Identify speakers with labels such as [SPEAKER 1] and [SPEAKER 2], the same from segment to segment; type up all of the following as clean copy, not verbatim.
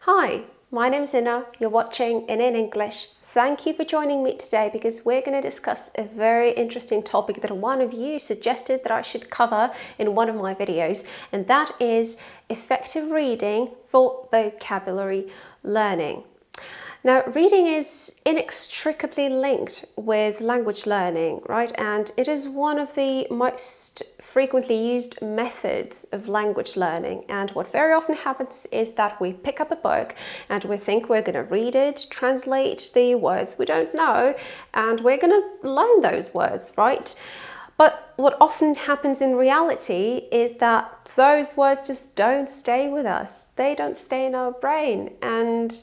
[SPEAKER 1] Hi, my name is Inna. You're watching in English. Thank you for joining me today because we're going to discuss a very interesting topic that one of you suggested that I should cover in one of my videos, and that is effective reading for vocabulary learning. Now, reading is inextricably linked with language learning, right? And it is one of the most frequently used methods of language learning. And what very often happens is that we pick up a book and we think we're going to read it, translate the words we don't know, and we're going to learn those words, right? But what often happens in reality is that those words just don't stay with us. They don't stay in our brain, and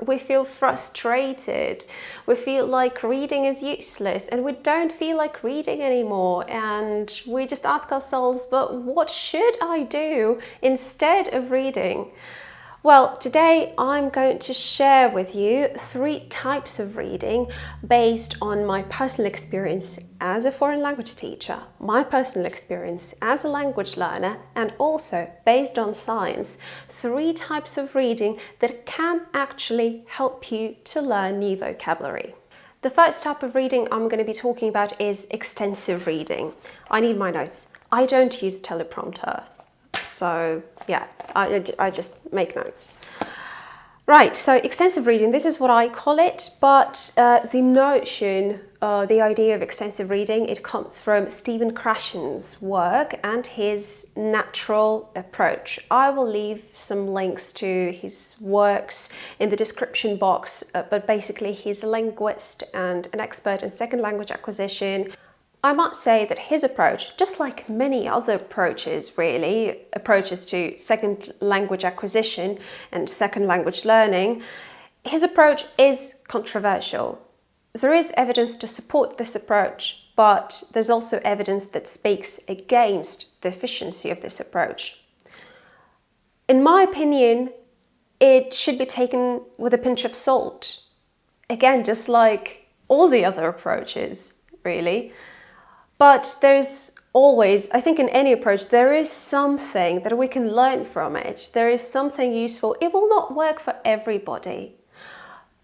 [SPEAKER 1] we feel frustrated. We feel like reading is useless, and we don't feel like reading anymore. And we just ask ourselves, but what should I do instead of reading? Well, today I'm going to share with you 3 types of reading based on my personal experience as a foreign language teacher, my personal experience as a language learner, and also based on science, 3 types of reading that can actually help you to learn new vocabulary. The first type of reading I'm going to be talking about is extensive reading. I need my notes. I don't use a teleprompter. So yeah, I just make notes. Right, so extensive reading, this is what I call it, but the notion, the idea of extensive reading, it comes from Stephen Krashen's work and his natural approach. I will leave some links to his works in the description box, but basically he's a linguist and an expert in second language acquisition. I must say that his approach, just like many other approaches really, approaches to second language acquisition and second language learning, his approach is controversial. There is evidence to support this approach, but there's also evidence that speaks against the efficiency of this approach. In my opinion, it should be taken with a pinch of salt. Again, just like all the other approaches, really. But there's always, I think in any approach, there is something that we can learn from it. There is something useful. It will not work for everybody,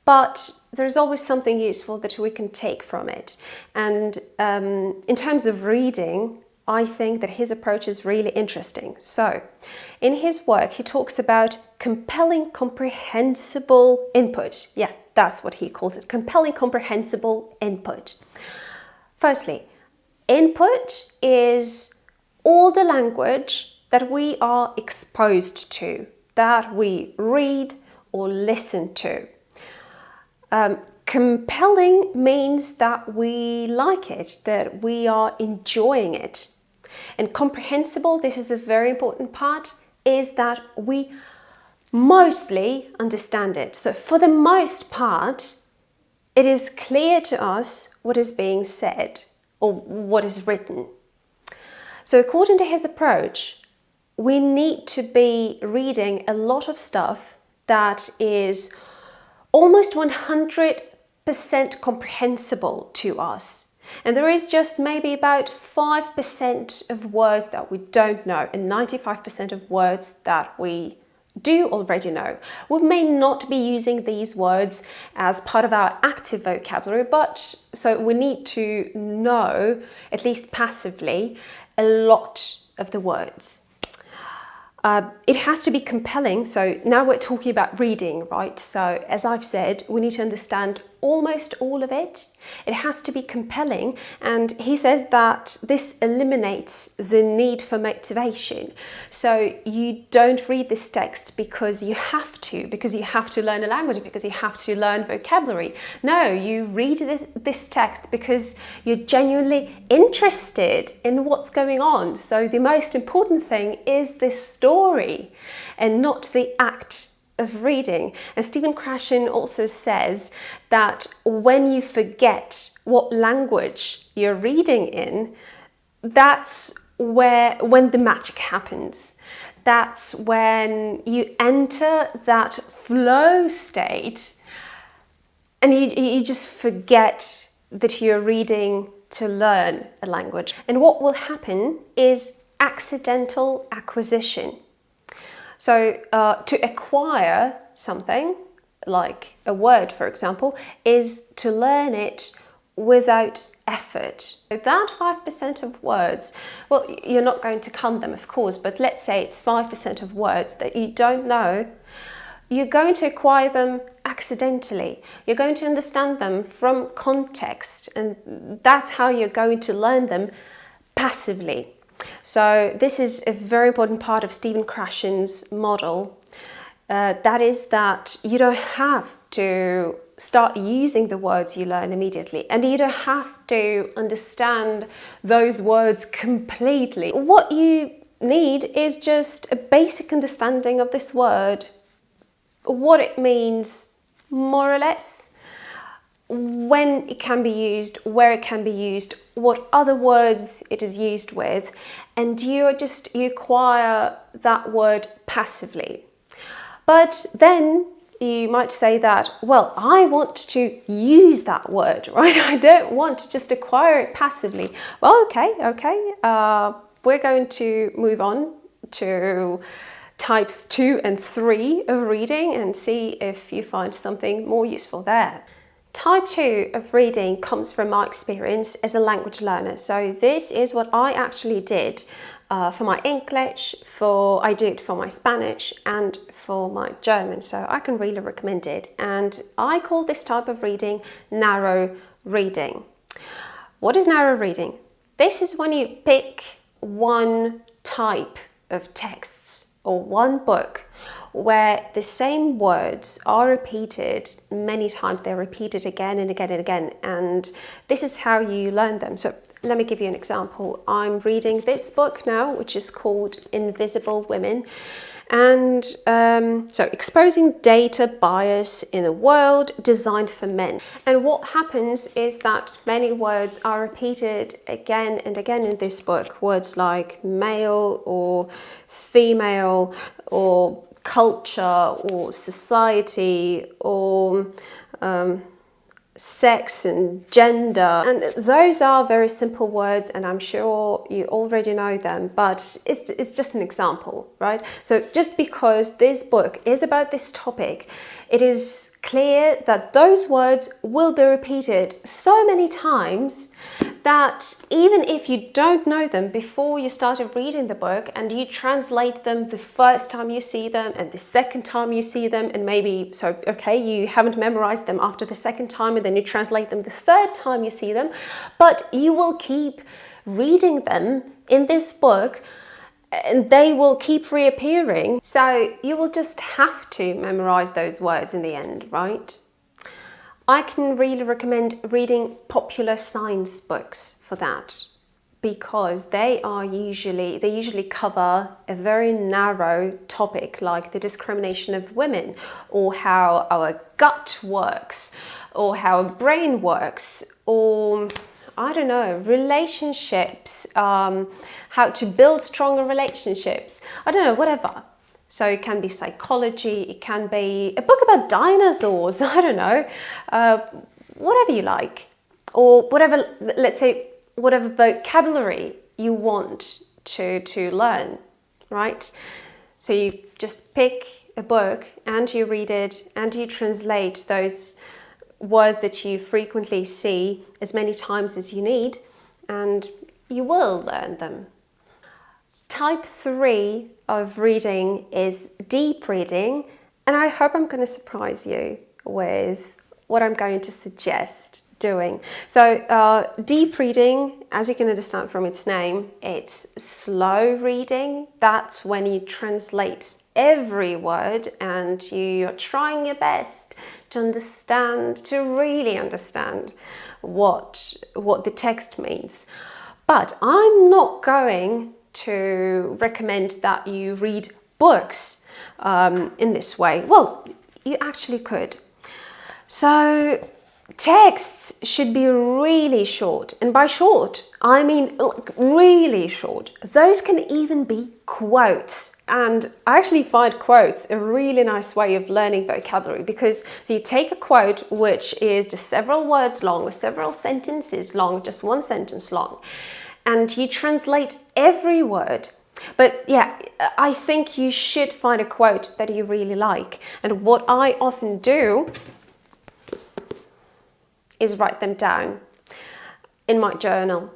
[SPEAKER 1] but there's always something useful that we can take from it. And in terms of reading, I think that his approach is really interesting. So in his work, he talks about compelling, comprehensible input. Yeah, that's what he calls it, compelling, comprehensible input. Firstly, input is all the language that we are exposed to, that we read or listen to. Compelling means that we like it, that we are enjoying it. And comprehensible, this is a very important part, is that we mostly understand it. So for the most part, it is clear to us what is being said or what is written. So according to his approach, we need to be reading a lot of stuff that is almost 100% comprehensible to us. And there is just maybe about 5% of words that we don't know and 95% of words that we do already know. We may not be using these words as part of our active vocabulary, but so we need to know, at least passively, a lot of the words. It has to be compelling. So now we're talking about reading, right? So as I've said, we need to understand almost all of it. It has to be compelling, and he says that this eliminates the need for motivation. So you don't read this text because you have to learn a language, because you have to learn vocabulary. No, you read this text because you're genuinely interested in what's going on. So the most important thing is this story and not the act of reading. And Stephen Krashen also says that when you forget what language you're reading in, that's when the magic happens. That's when you enter that flow state and you just forget that you're reading to learn a language. And what will happen is accidental acquisition. So to acquire something, like a word, for example, is to learn it without effort. That 5% of words, well, you're not going to count them, of course, but let's say it's 5% of words that you don't know. You're going to acquire them accidentally. You're going to understand them from context, and that's how you're going to learn them passively. So this is a very important part of Stephen Krashen's model. That is that you don't have to start using the words you learn immediately, and you don't have to understand those words completely. What you need is just a basic understanding of this word, what it means more or less, when it can be used, where it can be used, what other words it is used with, and you acquire that word passively. But then you might say that, well, I want to use that word, right? I don't want to just acquire it passively. Well, okay. We're going to move on to types 2 and 3 of reading and see if you find something more useful there. Type 2 of reading comes from my experience as a language learner. So this is what I actually did for my English, I did for my Spanish and for my German. So I can really recommend it. And I call this type of reading narrow reading. What is narrow reading? This is when you pick one type of texts or one book where the same words are repeated many times. They're repeated again and again and again, and this is how you learn them. So let me give you an example. I'm reading this book now, which is called Invisible Women, and so exposing data bias in a world designed for men. And what happens is that many words are repeated again and again in this book. Words like male or female or culture or society or sex and gender, and those are very simple words, and I'm sure you already know them, but it's just an example, right? So just because this book is about this topic, it is clear that those words will be repeated so many times that even if you don't know them before you started reading the book and you translate them the first time you see them and the second time you see them, and maybe, so okay, you haven't memorized them after the second time and then you translate them the third time you see them, but you will keep reading them in this book and they will keep reappearing. So you will just have to memorize those words in the end, right? I can really recommend reading popular science books for that, because they usually cover a very narrow topic, like the discrimination of women, or how our gut works, or how our brain works, or I don't know, relationships, how to build stronger relationships, I don't know, whatever. So it can be psychology, it can be a book about dinosaurs, I don't know, whatever you like, or whatever, let's say, whatever vocabulary you want to learn, right? So you just pick a book and you read it and you translate those words that you frequently see as many times as you need, and you will learn them. Type 3 of reading is deep reading, and I hope I'm going to surprise you with what I'm going to suggest doing. So deep reading, as you can understand from its name, it's slow reading. That's when you translate every word and you're trying your best to understand, to really understand what the text means. But I'm not going to recommend that you read books in this way. Well, you actually could. So texts should be really short, and by short I mean like really short. Those can even be quotes, and I actually find quotes a really nice way of learning vocabulary, because so you take a quote which is just several words long or several sentences long, just one sentence long, and you translate every word. But yeah, I think you should find a quote that you really like. And what I often do is write them down in my journal.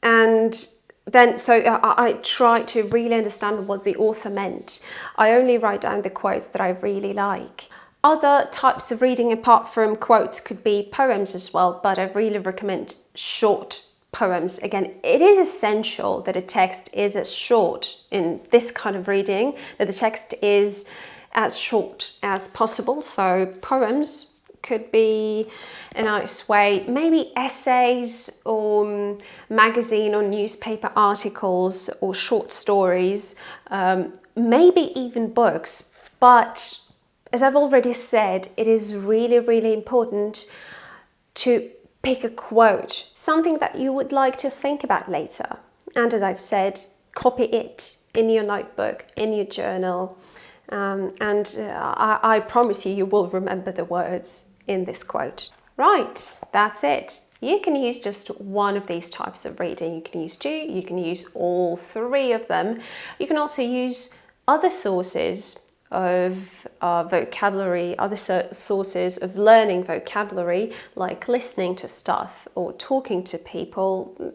[SPEAKER 1] And then, so I try to really understand what the author meant. I only write down the quotes that I really like. Other types of reading apart from quotes could be poems as well, but I really recommend short poems. Again, it is essential that a text is as short in this kind of reading, that the text is as short as possible. So poems could be a nice way, maybe essays or magazine or newspaper articles or short stories, maybe even books. But as I've already said, it is really, really important to pick a quote, something that you would like to think about later. And as I've said, copy it in your notebook, in your journal. I promise you, you will remember the words in this quote. Right, that's it. You can use just one of these types of reading. You can use two, you can use all three of them. You can also use other sources of vocabulary, other sources of learning vocabulary, like listening to stuff or talking to people.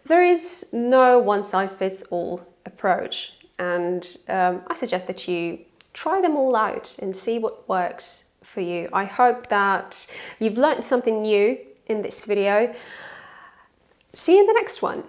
[SPEAKER 1] There is no one-size-fits-all approach, and I suggest that you try them all out and see what works for you. I hope that you've learned something new in this video. See you in the next one.